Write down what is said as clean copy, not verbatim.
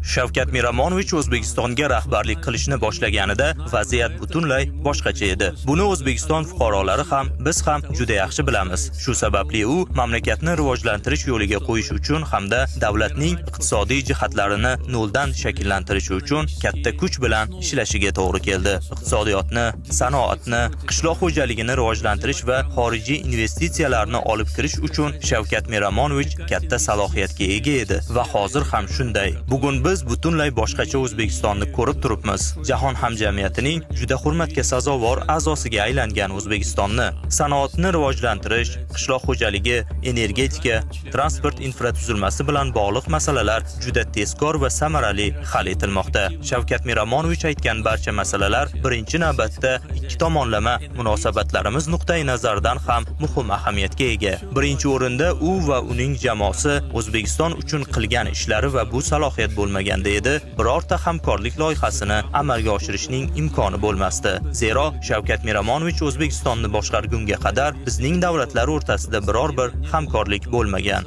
Shavkat Miramonovich O'zbekistonga rahbarlik qilishni boshlaganida vaziyat butunlay boshqacha edi. Buni O'zbekiston fuqarolari ham, biz ham juda yaxshi bilamiz. Shu sababli u mamlakatni rivojlantirish yo'liga qo'yish uchun hamda davlatning iqtisodiy jihatlarini noldan shakllantirish uchun katta kuch bilan ishlashiga to'g'ri keldi. Iqtisodiyotni, sanoatni, qishloq xo'jaligini rivojlantirish va xorijiy investitsiyalarni olib kirish uchun Shavkat Miramonovich katta salohiyatga ega edi va hozir ham shunday. Bugun biz butunlay boshqacha O'zbekistonni ko'rib turibmiz. Jahon hamjamiyatining juda hurmatga sazovor a'zosiga aylangan O'zbekistonni sanoatni rivojlantirish, qishloq xo'jaligi, energetika, transport infratuzilmasi bilan bog'liq masalalar juda tezkor va samarali hal etilmoqda. Shavkat Miramonovich aytgan barcha masalalar birinchi navbatda ikki tomonlama munosabatlarimiz nuqtai nazaridan ham muhim ahamiyatga ega. Birinchi o'rinda u va uning jamoasi O'zbekiston uchun qilgan ishlari va bu salohiyat bo'lmaganda edi, birorta hamkorlik loyihasini amalga oshirishning imkoni bo'lmasdi. Zero Shavkat Miramonovich O'zbekistonni boshqargunga qadar bizning davlatlar o'rtasida biror bir hamkorlik bo'lmagan.